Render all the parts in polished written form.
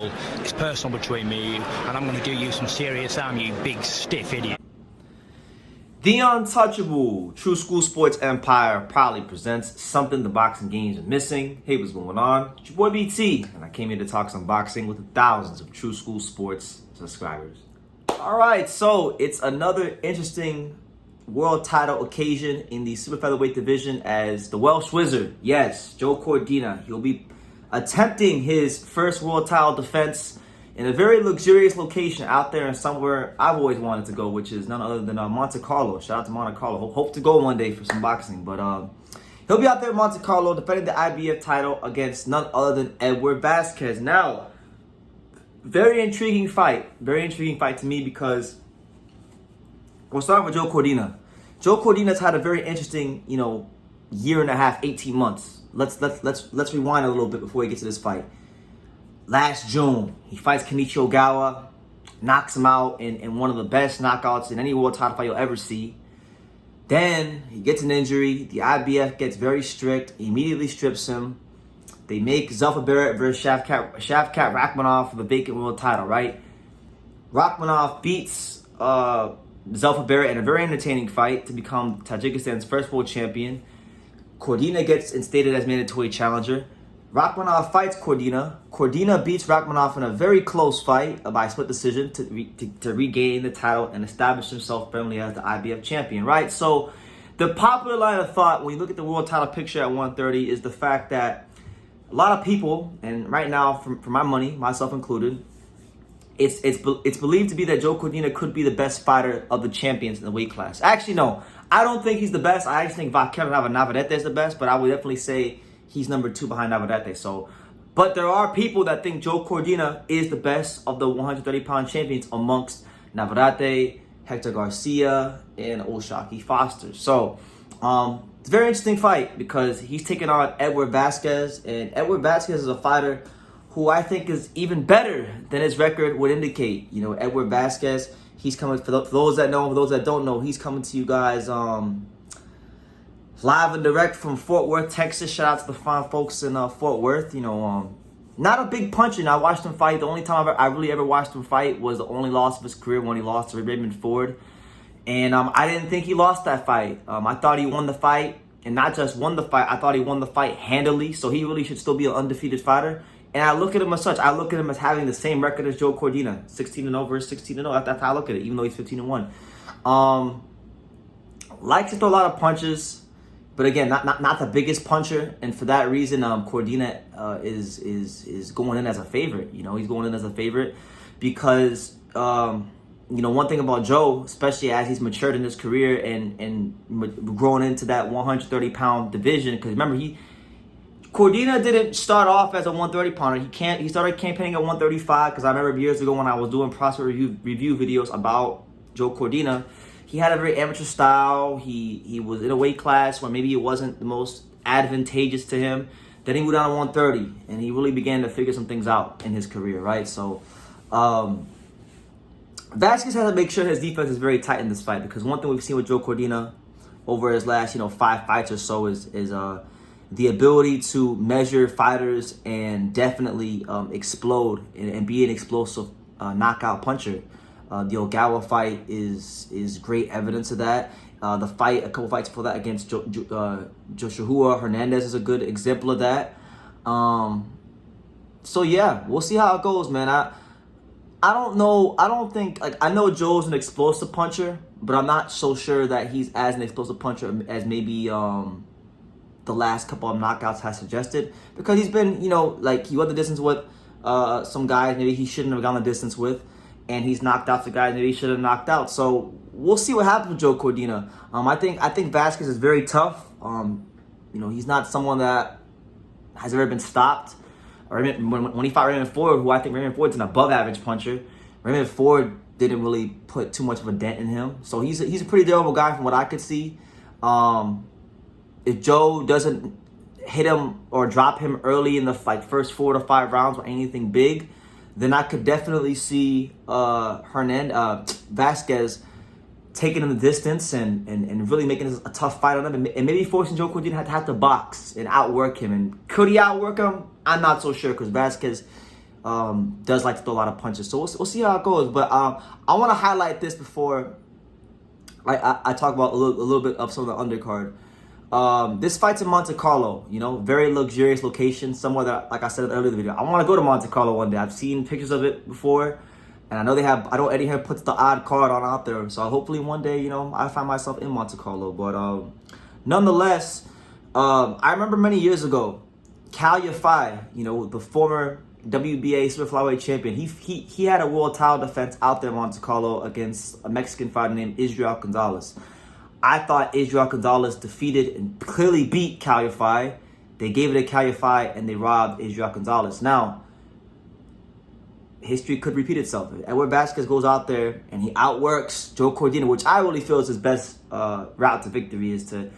It's personal between me and you, and I'm going to do you some serious harm, you big stiff idiot. The untouchable True School Sports Empire proudly presents something the boxing games are missing. Hey, what's going on? It's your boy BT, and I came here to talk some boxing with the thousands of True School Sports subscribers. Alright, so it's another interesting world title occasion in the super featherweight division as the Welsh Wizard, yes, Joe Cordina, he'll be attempting his first world title defense in a very luxurious location out there and somewhere I've always wanted to go, which is none other than Monte Carlo. Shout out to Monte Carlo. Hope to go one day for some boxing. But he'll be out there in Monte Carlo defending the IBF title against none other than Edward Vazquez. Now, very intriguing fight. Very intriguing fight to me because we'll start with Joe Cordina. Joe Cordina's had a very interesting, year and a half, 18 months. Let's rewind a little bit before we get to this fight. Last June, he fights Kenshiro Teraji, knocks him out in one of the best knockouts in any world title fight you'll ever see. Then he gets an injury. The IBF gets very strict, immediately strips him. They make Zelfa Barrett versus Shavkat Rakhmonov for the vacant world title, right? Rakhmonov beats Zelfa Barrett in a very entertaining fight to become Tajikistan's first world champion. Cordina gets instated as mandatory challenger. Rakhmonov fights Cordina. Cordina beats Rakhmonov in a very close fight by split decision to regain the title and establish himself firmly as the IBF champion, right? So the popular line of thought when you look at the world title picture at 130 is the fact that a lot of people, and right now, for my money, myself included, it's believed to be that Joe Cordina could be the best fighter of the champions in the weight class. Actually, no. I don't think he's the best. I actually think Navarrete is the best, but I would definitely say he's number 2 behind Navarrete. But there are people that think Joe Cordina is the best of the 130-pound champions amongst Navarrete, Hector Garcia, and O'Shaquie Foster. So it's a very interesting fight because he's taking on Edward Vazquez, and Edward Vazquez is a fighter who I think is even better than his record would indicate. Edward Vazquez, he's coming, for those that know, for those that don't know, he's coming to you guys live and direct from Fort Worth, Texas. Shout out to the fine folks in Fort Worth. Not a big puncher. I watched him fight. The only time I really ever watched him fight was the only loss of his career when he lost to Raymond Ford. And I didn't think he lost that fight. I thought he won the fight, and not just won the fight, I thought he won the fight handily, so he really should still be an undefeated fighter. And I look at him as such. I look at him as having the same record as Joe Cordina, 16-0 versus 16-0. That's how I look at it, even though he's 15-1. Likes to throw a lot of punches, but again, not the biggest puncher. And for that reason, Cordina is going in as a favorite. He's going in as a favorite because one thing about Joe, especially as he's matured in his career and growing into that 130-pound division, because remember Cordina didn't start off as a 130-pounder. He started campaigning at 135 because I remember years ago when I was doing prospect review videos about Joe Cordina, he had a very amateur style. He was in a weight class where maybe it wasn't the most advantageous to him. Then he moved down to 130, and he really began to figure some things out in his career, right? So Vazquez has to make sure his defense is very tight in this fight because one thing we've seen with Joe Cordina over his last 5 fights or so is the ability to measure fighters and definitely explode and be an explosive knockout puncher. The Ogawa fight is great evidence of that. A couple fights before that against Joshua Hernandez is a good example of that. So yeah, we'll see how it goes, man. I don't know. I don't think, I know Joe's an explosive puncher, but I'm not so sure that he's as an explosive puncher as maybe the last couple of knockouts has suggested, because he's been, he went the distance with some guys maybe he shouldn't have gone the distance with, and he's knocked out the guys maybe he should have knocked out. So we'll see what happens with Joe Cordina. I think Vazquez is very tough. He's not someone that has ever been stopped. When he fought Raymond Ford, who I think Raymond Ford's an above average puncher, Raymond Ford didn't really put too much of a dent in him. So he's a pretty durable guy from what I could see. If Joe doesn't hit him or drop him early in the first 4 to 5 rounds with anything big, then I could definitely see Vazquez taking him the distance and really making this a tough fight on him, and maybe forcing Joe Cordina to have to box and outwork him. And could he outwork him? I'm not so sure, because Vazquez does like to throw a lot of punches. So we'll see how it goes. But I want to highlight this before I talk about a little bit of some of the undercard. This fight's in Monte Carlo, very luxurious location, somewhere that, like I said earlier in the video, I want to go to Monte Carlo one day. I've seen pictures of it before, and I know Eddie Hearn puts the odd card on out there, so hopefully one day, I find myself in Monte Carlo. But nonetheless, I remember many years ago, Cal Yafai, the former WBA super flyweight champion, he had a world title defense out there in Monte Carlo against a Mexican fighter named Israel Gonzalez. I thought Israel Gonzalez defeated and clearly beat Cal Yafai. They gave it to Cal Yafai and they robbed Israel Gonzalez. Now, history could repeat itself. Edward Vazquez goes out there and he outworks Joe Cordina, which I really feel is his best route to victory, is to,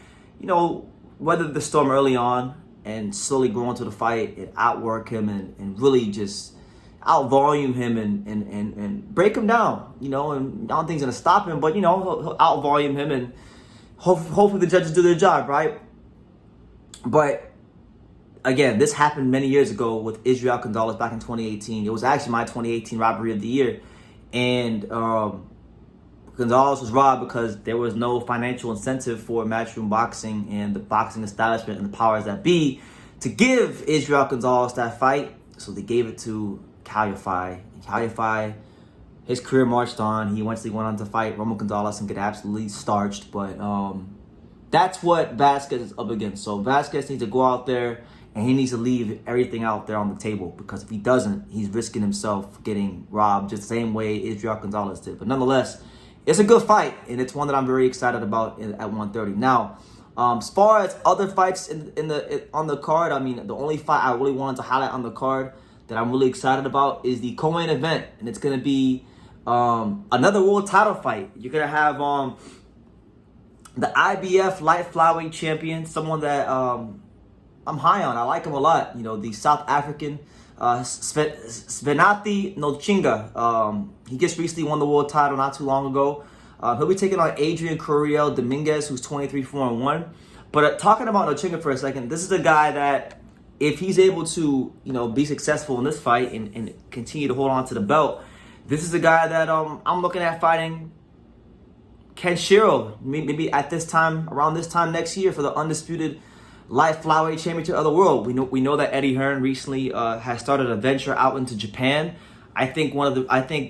weather the storm early on and slowly grow into the fight and outwork him and really just out-volume him and break him down, and I don't think he's going to stop him, but, he'll out-volume him and hopefully the judges do their job, right? But, again, this happened many years ago with Israel Gonzalez back in 2018. It was actually my 2018 robbery of the year. And Gonzalez was robbed because there was no financial incentive for Matchroom Boxing and the boxing establishment and the powers that be to give Israel Gonzalez that fight. So they gave it to Cal Yafai. Cal Yafai, his career marched on. He eventually went on to fight Roman Gonzalez and get absolutely starched. But that's what Vazquez is up against. So Vazquez needs to go out there and he needs to leave everything out there on the table, because if he doesn't, he's risking himself getting robbed just the same way Israel Gonzalez did. But nonetheless, it's a good fight, and it's one that I'm very excited about at 130. Now, as far as other fights on the card, the only fight I really wanted to highlight on the card that I'm really excited about is the co-main event, and it's going to be another world title fight. You're going to have the IBF light flyweight champion, someone that I'm high on. I like him a lot. The South African Sivenathi Nontshinga. He just recently won the world title not too long ago. He'll be taking on Adrian Curiel Dominguez, who's 23-4-1. But talking about Nontshinga for a second, this is a guy that, if he's able to, be successful in this fight and continue to hold on to the belt, this is a guy that I'm looking at fighting Kenshiro, maybe around this time next year, for the undisputed light flyweight championship of the world. We know that Eddie Hearn recently has started a venture out into Japan. I think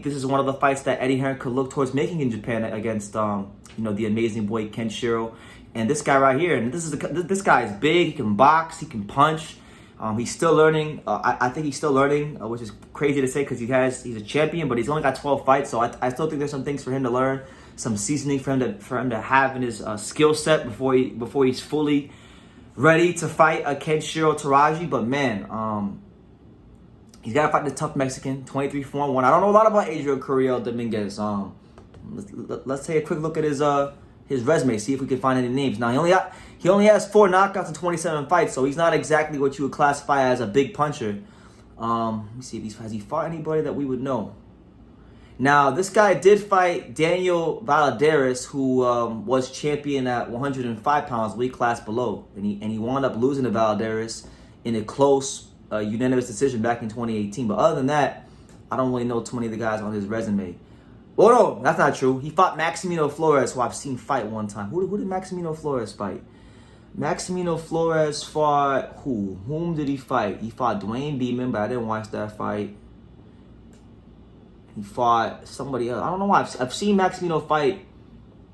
this is one of the fights that Eddie Hearn could look towards making in Japan against the amazing boy Kenshiro, and this guy right here. And this guy is big. He can box. He can punch. He's still learning. I think he's still learning, which is crazy to say because he's a champion, but he's only got 12 fights. So I still think there's some things for him to learn, some seasoning for him to have in his skill set before he's fully ready to fight a Kenshiro Teraji. But man, he's got to fight the tough Mexican, 23-4-1. I don't know a lot about Adrian Curiel Dominguez. Let's take a quick look at his resume, see if we can find any names. Now, he only has 4 knockouts in 27 fights, so he's not exactly what you would classify as a big puncher. Let me see if has he fought anybody that we would know. Now, this guy did fight Daniel Valladares, who was champion at 105 pounds, weight class below, and he wound up losing to Valladares in a close unanimous decision back in 2018. But other than that, I don't really know too many of the guys on his resume. Oh no, that's not true. He fought Maximino Flores, who I've seen fight one time. Who did Maximino Flores fight? Maximino Flores fought who? Whom did he fight? He fought Dwayne Beeman, but I didn't watch that fight. He fought somebody else. I don't know why. I've seen Maximino fight,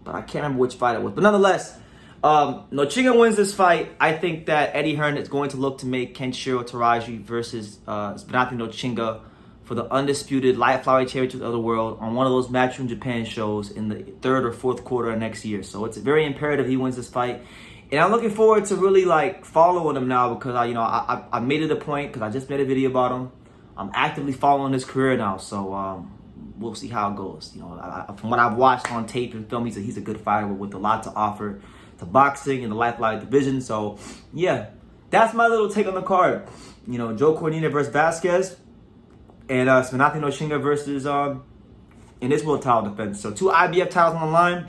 but I can't remember which fight it was. But nonetheless, Nontshinga wins this fight. I think that Eddie Hearn is going to look to make Kenshiro Teraji versus Sivenathi Nontshinga for the undisputed light flyweight championship of the world on one of those Matchroom Japan shows in the 3rd or 4th quarter of next year. So it's very imperative he wins this fight. And I'm looking forward to really following him now, because I made it a point, because I just made a video about him. I'm actively following his career now, so we'll see how it goes. From what I've watched on tape and film, he's a good fighter with a lot to offer to boxing and the light flyweight division. So yeah, that's my little take on the card. Joe Cordina versus Vazquez, and Sivenathi Nontshinga versus in his world title defense. So 2 IBF titles on the line.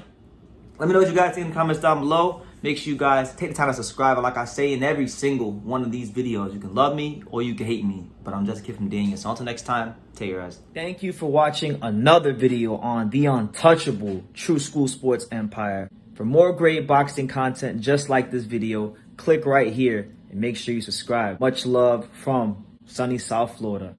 Let me know what you guys think in the comments down below. Make sure you guys take the time to subscribe. And like I say in every single one of these videos, you can love me or you can hate me. But I'm just a kid from Daniel. So until next time, take your ass. Thank you for watching another video on the untouchable True School Sports Empire. For more great boxing content just like this video, click right here and make sure you subscribe. Much love from sunny South Florida.